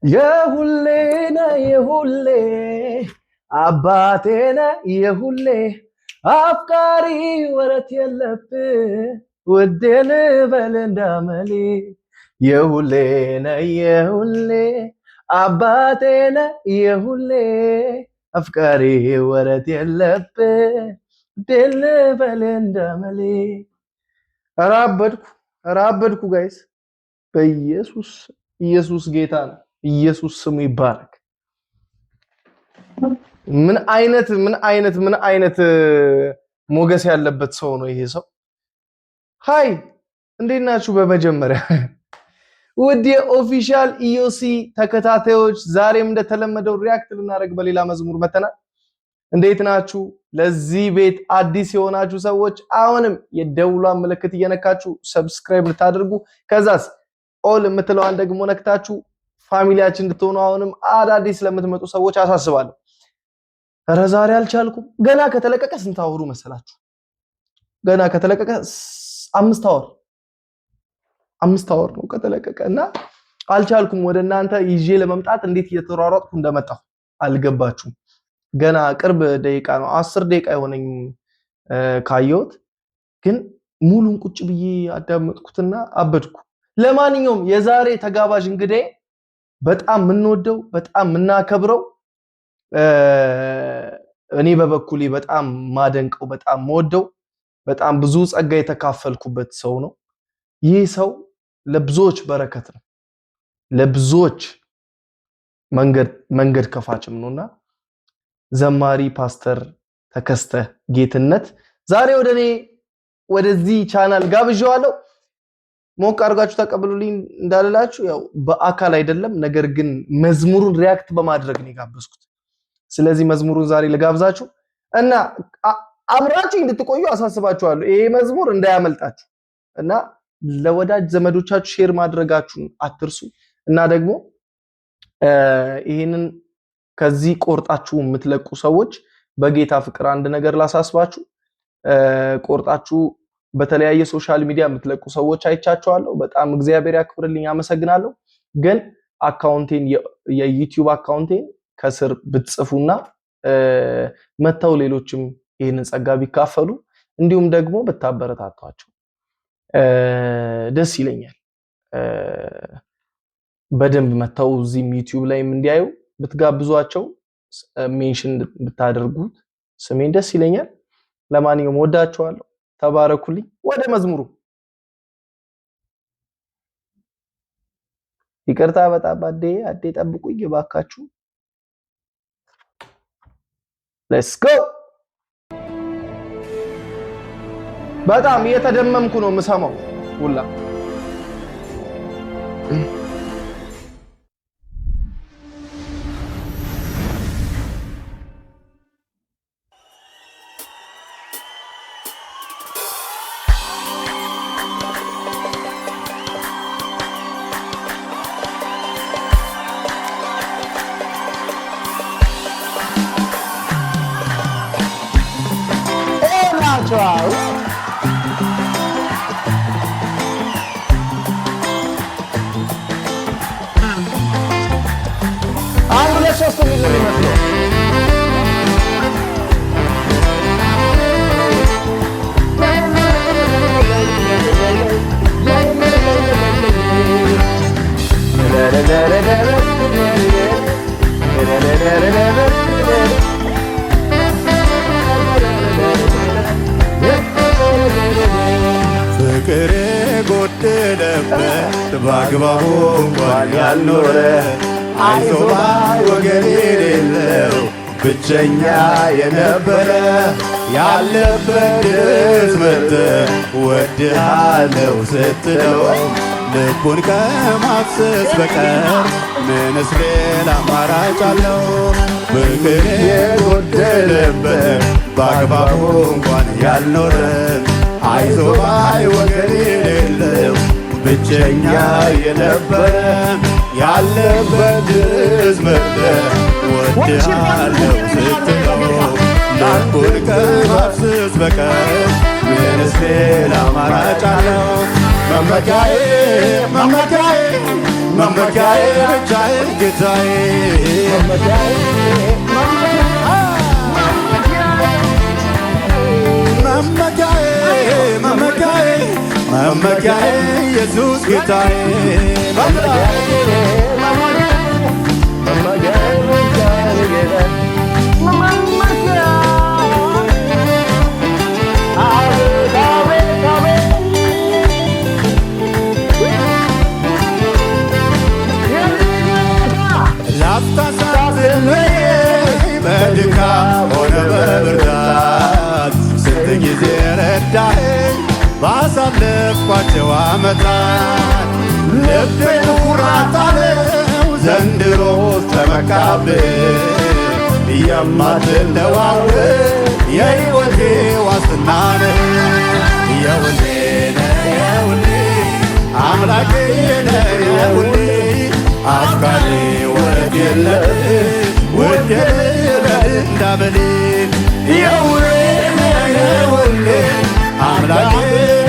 የሁሌነ የሁሌ አባቴነ የሁሌ አፍቃሪ ወረት የለብ ውዴ ልበል እንዳመሌ የሁሌነ የሁሌ አባቴነ የሁሌ አፍቃሪ ወረት የለብ ውዴ ልበል እንዳመሌ። አራበድኩ ጋይስ በኢየሱስ ኢየሱስ ጌታ ነው። ኢየሱስ ስሙ ይባረክ። ምን አይነት ሞገስ ያለበት ሰው ነው ይሄ ሰው። ሃይ እንዴት ናችሁ? በመጀመሪያ ውድ የኦፊሻል ኢዮሲ ተከታታዮች ዛሬም እንደተለመደው ሪአክት ልናደርግ በሌላ መዝሙር መተናል። እንዴት ናችሁ? ለዚህ ቤት አዲስ የሆናችሁ ሰዎች አሁንም የደውሏን ምልክት እየነካችሁ ሰብስክራይብ ልታደርጉ ከዛስ ኦል የምትለዋን ደግሞ ነክታችሁ ፋሚሊያችን እንድትሆኑ አሁንም አዳዲስ ስለምትመጡ ሰዎች አሳስባለሁ። ኧረ ዛሬ አልቻልኩም። ገና ከተለቀቀ ስንት አወሩ መሰላችሁ? ገና ከተለቀቀ 5 አወር ነው ከተለቀቀ እና አልቻልኩም ወደ እናንተ ይዤ ለመምጣት እንዴት እየተሯሯጥኩ እንደመጣሁ አልገባችሁም። ገና ቅርብ ደቂቃ ነው 10 ደቂቃ የሆነኝ ካየሁት፣ ግን ሙሉን ቁጭ ብዬ አዳመጥኩትና አበድኩ። ለማንኛውም የዛሬ ተጋባዥ እንግዲህ በጣም የምንወደው በጣም የምናከብረው እኔ በበኩሌ በጣም ማደንቀው በጣም ወደው በጣም ብዙ ጸጋ የተካፈልኩበት ሰው ነው። ይህ ሰው ለብዙዎች በረከት ነው፣ ለብዙዎች መንገድ ከፋችም ነውና ዘማሪ ፓስተር ተከስተ ጌትነት ዛሬ ወደዚህ ቻናል ጋብዣዋለሁ። ሞቅ አድርጋችሁ ተቀበሉልኝ እንዳልላችሁ ያው በአካል አይደለም፣ ነገር ግን መዝሙሩን ሪአክት በማድረግ ነው የጋበዝኩት። ስለዚህ መዝሙሩን ዛሬ ልጋብዛችሁ እና አብራችሁ እንድትቆዩ አሳስባችኋለሁ። ይሄ መዝሙር እንዳያመልጣችሁ እና ለወዳጅ ዘመዶቻችሁ ሼር ማድረጋችሁን አትርሱ። እና ደግሞ ይሄንን ከዚህ ቆርጣችሁ የምትለቁ ሰዎች በጌታ ፍቅር አንድ ነገር ላሳስባችሁ። ቆርጣችሁ በተለያየ ሶሻል ሚዲያ የምትለቁ ሰዎች አይቻችኋለሁ። በጣም እግዚአብሔር ያክብርልኝ፣ አመሰግናለሁ። ግን አካውንቴን የዩቲዩብ አካውንቴን ከስር ብትጽፉና መተው ሌሎችም ይሄንን ጸጋ ቢካፈሉ እንዲሁም ደግሞ ብታበረታቷቸው ደስ ይለኛል። በደንብ መተው እዚህም ዩቲዩብ ላይም እንዲያዩ ብትጋብዟቸው ሜንሽን ብታደርጉት ስሜን ደስ ይለኛል። ለማንኛውም ወዳችኋለሁ። ተባረኩልኝ። ወደ መዝሙሩ ይቅርታ በጣም አዴ ጠብቁኝ እባካችሁ። ሌትስ ጎ። በጣም እየተደመምኩ ነው የምሰማው ሁላ Wow. አንድ ለሶስት ሚሊዮን ይመስለው ፍቅር ጎደለበት በአግባቡ እንኳን ያልኖረ አይዞህ ባይ ወገን የሌለው ብቸኛ የነበረ ያለበት መጥተህ ወድሃለው ስትለው ልቡን ከማፍሰስ በቀር ምንስ ሌላ አማራጭ አለው? ፍቅር የጎደለበት በአግባቡ እንኳን ያልኖረ አይዞህ ባይ ወገን የሌለው ብቸኛ የነበረ ያለበት መጥተህ ወድሃለው ስትለው ልቡን ከማፍሰስ በቀር ምንስ ሌላ አማራጭ አለው? መመኪያዬ መመኪያዬ መመኪያዬ ብቻዬን ጌታዬ መመኪያዬ መመኪያዬ መመኪያዬ ኢየሱስ ጌታዬ ላፍታ ሳትለየኝ በድካም ሆነ በብርታት ስንት ጊዜ ረዳኸኝ ባሳለፍኳቸው ዓመታት ልቤ ኩራት አለው ዘንድሮ ተመካብኝ የማትለዋወጥ የሕይወቴ ዋስትና ነህ የሁሌ ነህ የሁሌ አምላኬ ነህ የሁሌ አፍቃሪ ወረት የለህ ውዴ ነህ እንዳመሌ የሁሌ ነህ የሁሌ አምላኬ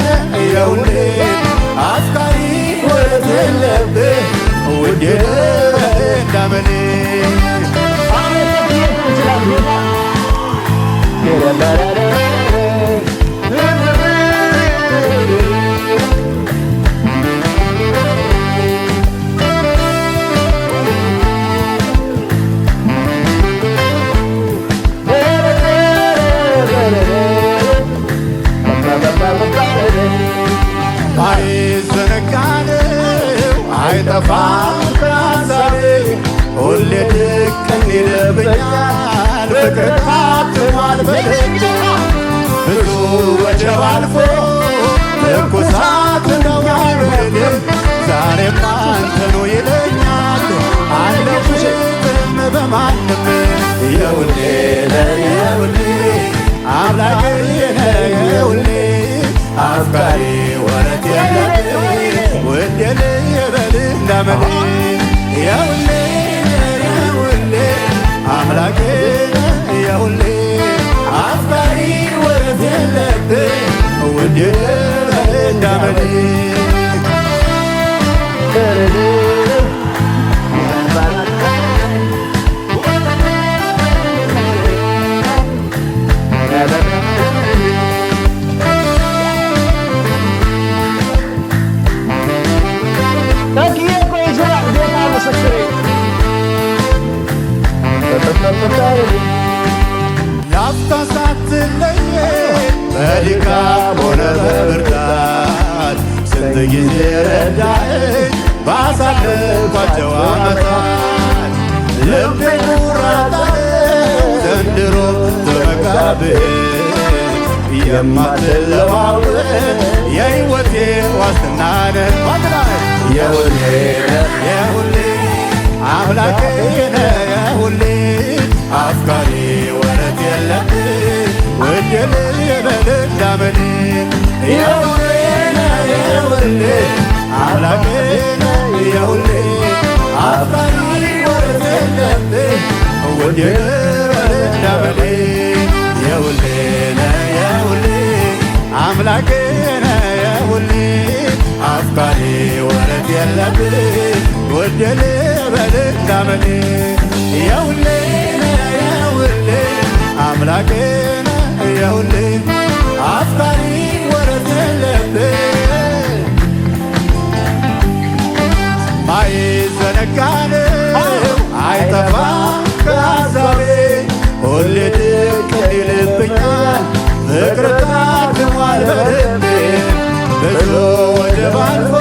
ነህ የሁሌ አፍቃሪ ወረት የለብህ ውዴ ነህ እንዳመሌ አይዘነጋነው አይጠፋም ከሐሳቤ ሁሌ ድቅን ይልብኛል ፍቅር ታትሟል በልቤ ብዙ ወጀብ አልፎ ትኩሳት ነው አይበልም ዛሬም አንተኑ ይለኛል አልለውጥም በማንም የሁሌ ነህ የሁሌ አምላኬ ነህ የሁሌ አፍቃሪ ወረት የለብህ ውዴ ልበል እንዳመሌ የሁሌ የሁሌ አምላኬ የሁሌ አፍቃሪ ወረት የለብህ ውዴ ልበል እንዳመሌ ላፍታ ሳትለየኝ በድካም ሆነ በብርታት ስንት ጊዜ ረዳኸኝ ባሳለፍኳቸው ዓመታት ልቤ ኩራት አለው ዘንድሮ ተመካብኝ የማትለዋወጥ የሕይወቴ ዋስትና ነህ የሁሌ የሁሌ አምላኬ ነህ የሁሌ አፍቃሪ ወረት የለብህ ውዴ ልበል እንዳመሌ የሁሌ ነህ የሁሌ አምላኬ ነህ የሁሌ አፍቃሪ ወረት የለብህ ውዴ ልበል እንዳመሌ የሁሌ ነህ የሁሌ አምላኬ ነህ የሁሌ አፍቃሪ ወረት የለብህ ውዴ ልበል እንዳመሌ የሁሌ ነህ የሁሌ አምላኬ ነህ የሁሌ አፍቃሪ ወረት የለብህ ማይዘነጋነው አይጠፋም ከሐሳቤ ሁሌ ድቅን ይልብኛል ፍቅር ታትሟል በልቤ ብዙ ወጀብ አልፎ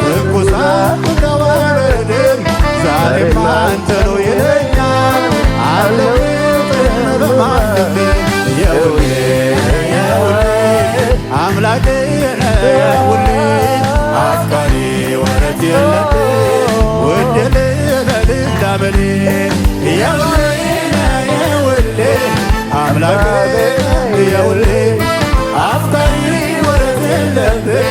ትኩሳት ነው አይበርድም ዛሬም አንተኑ ይለኛል አልለውጥም በማንም የሁሌ የሁሌ አምላኬ ነህ የሁሌ አፍቃሪ ወረት የለብህ ውዴ ልበል እንዳመሌ የሁሌ ነህ የሁሌ አምላኬ ነህ የሁሌ አፍቃሪ ወረት የለብህ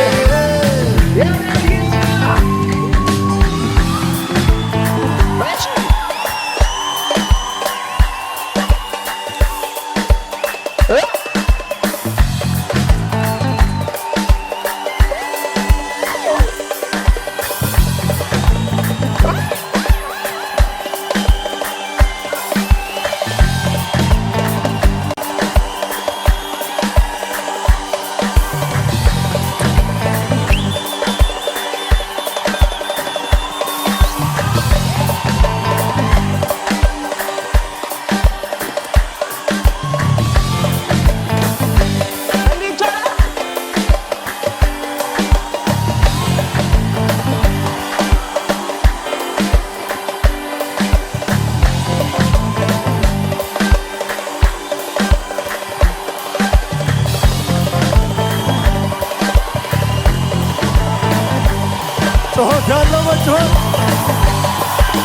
ጮኸት ያለው በጮኸት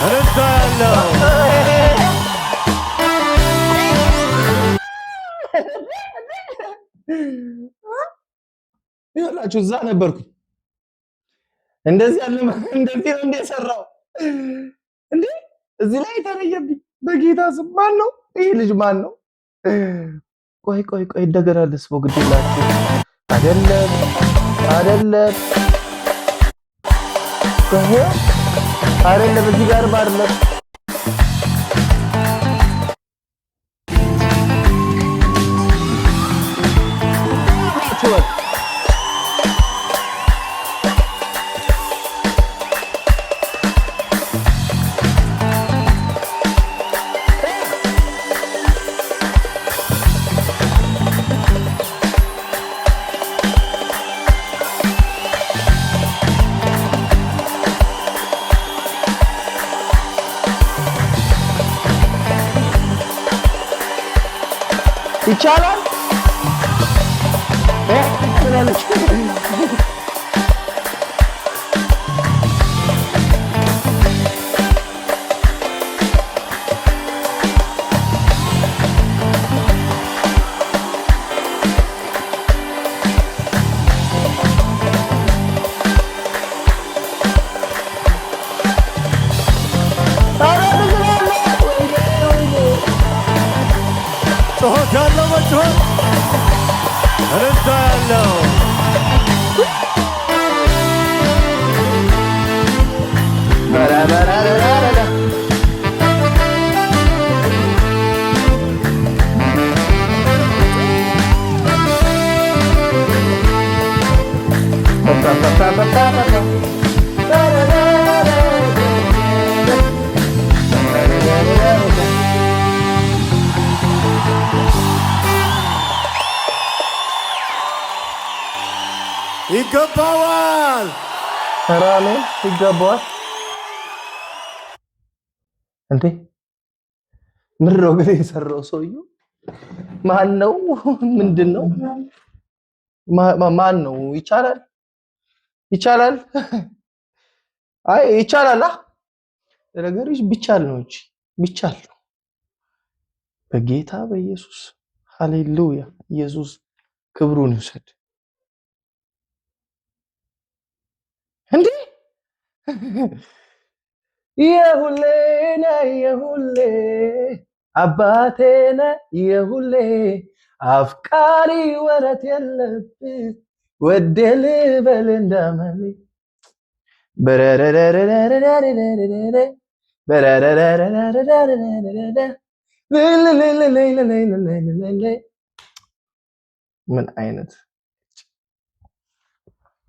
እልልታ ያለው ይኸውላችሁ እዛ ነበርኩ። እንደዚህ ያለ እንደዚህ ነው እንደሰራው እንዴ! እዚህ ላይ ተለየብኝ። በጌታ ስም ማን ነው ይሄ ልጅ? ማን ነው? ቆይ ቆይ ቆይ እንደገና ልስበው። ግዴላችሁ አይደለም አይደለም ቆይ አይደለም እዚህ ጋር አይደለም ይቻላል ትላለች። ጮኸት ያለው በጮኸት እልልታ ያለው ይገባዋል። ተራኔ ይገባዋል እንዴ! ምንድን ነው ግን የሰራው ሰውዬው? ማን ነው? ምንድን ነው? ማን ነው? ይቻላል ይቻላል። አይ ይቻላል። ነገርሽ ቢቻል ነው እንጂ ቢቻል ነው። በጌታ በኢየሱስ ሃሌሉያ። ኢየሱስ ክብሩን ይውሰድ። እንዴ የሁሌ ነህ የሁሌ አባቴ ነህ የሁሌ አፍቃሪ ወረት የለብህ ወዴ ልበል እንዳመሌ ምን አይነት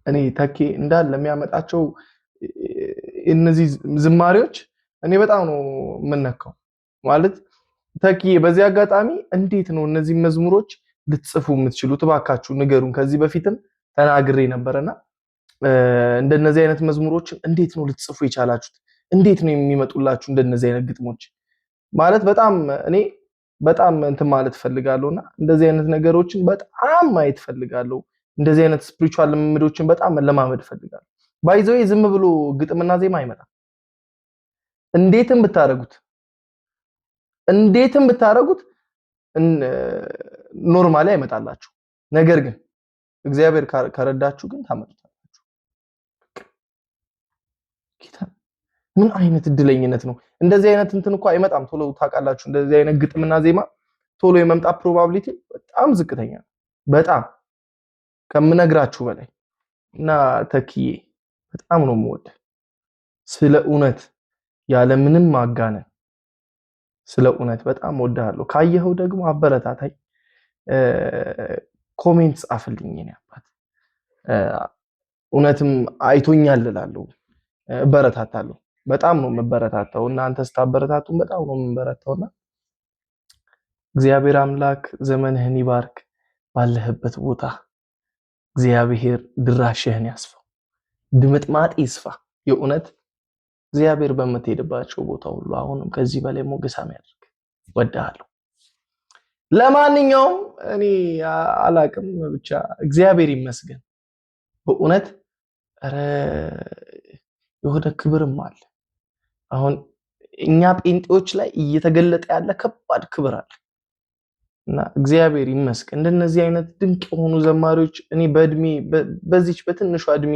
እኔ ተኬ እንዳለ የሚያመጣቸው እነዚህ ዝማሬዎች እኔ በጣም ነው የምነካው። ማለት ተኬ በዚህ አጋጣሚ እንዴት ነው እነዚህ መዝሙሮች ልትጽፉ የምትችሉት? እባካችሁ ንገሩን። ከዚህ በፊትም ተናግሬ ነበርና እንደነዚህ አይነት መዝሙሮችን እንዴት ነው ልትጽፉ የቻላችሁት? እንዴት ነው የሚመጡላችሁ እንደነዚህ አይነት ግጥሞች? ማለት በጣም እኔ በጣም እንትን ማለት ፈልጋለሁና እንደዚህ አይነት ነገሮችን በጣም ማየት ፈልጋለሁ። እንደዚህ አይነት ስፒሪቹዋል ልምምዶችን በጣም መለማመድ ፈልጋለሁ። ባይዘው ዝም ብሎ ግጥምና ዜማ አይመጣም። እንዴትም ብታረጉት ኖርማሊ አይመጣላችሁ። ነገር ግን እግዚአብሔር ከረዳችሁ ግን ታመጡታላችሁ። ጌታ ምን አይነት እድለኝነት ነው! እንደዚህ አይነት እንትን እኮ አይመጣም ቶሎ። ታውቃላችሁ እንደዚህ አይነት ግጥምና ዜማ ቶሎ የመምጣት ፕሮባቢሊቲ በጣም ዝቅተኛ ነው። በጣም ከምነግራችሁ በላይ እና ተክዬ በጣም ነው የምወደው። ስለ እውነት ያለ ምንም ማጋነን ስለ እውነት በጣም ወድሃለሁ። ካየኸው ደግሞ አበረታታይ፣ ኮሜንት ጻፍልኝ። የኔ አባት እውነትም አይቶኛል እላለሁ፣ እበረታታለሁ። በጣም ነው የምበረታታው። እናንተ ስታበረታቱን በጣም ነው የምበረታውና እግዚአብሔር አምላክ ዘመንህን ይባርክ። ባለህበት ቦታ እግዚአብሔር ድራሽህን ያስፋው፣ ድምጥማጥ ይስፋ። የእውነት እግዚአብሔር በምትሄድባቸው ቦታ ሁሉ አሁንም ከዚህ በላይ ሞገሳም ያድርግ። ወድሃለሁ። ለማንኛውም እኔ አላቅም ብቻ እግዚአብሔር ይመስገን በእውነት። ኧረ የሆነ ክብርም አለ። አሁን እኛ ጴንጤዎች ላይ እየተገለጠ ያለ ከባድ ክብር አለ እና እግዚአብሔር ይመስገን እንደነዚህ አይነት ድንቅ የሆኑ ዘማሪዎች እኔ በእድሜ በዚች በትንሿ እድሜ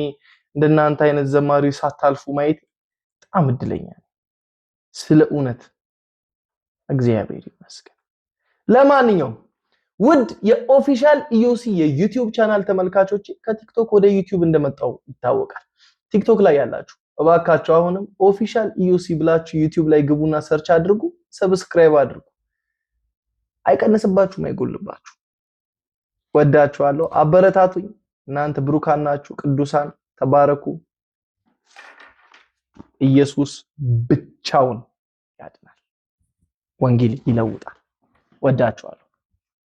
እንደናንተ አይነት ዘማሪዎች ሳታልፉ ማየት በጣም እድለኛ ነኝ። ስለ እውነት እግዚአብሔር ይመስገን። ለማንኛውም ውድ የኦፊሻል ኢዮሲ የዩቲዩብ ቻናል ተመልካቾች ከቲክቶክ ወደ ዩቲዩብ እንደመጣው ይታወቃል። ቲክቶክ ላይ ያላችሁ እባካችሁ አሁንም ኦፊሻል ኢዮሲ ብላችሁ ዩቲዩብ ላይ ግቡና ሰርች አድርጉ፣ ሰብስክራይብ አድርጉ። አይቀንስባችሁም፣ አይጎልባችሁ። ወዳችኋለሁ። አበረታቱኝ። እናንተ ብሩካን ናችሁ፣ ቅዱሳን ተባረኩ። ኢየሱስ ብቻውን ያድናል። ወንጌል ይለውጣል። ወዳችኋለሁ።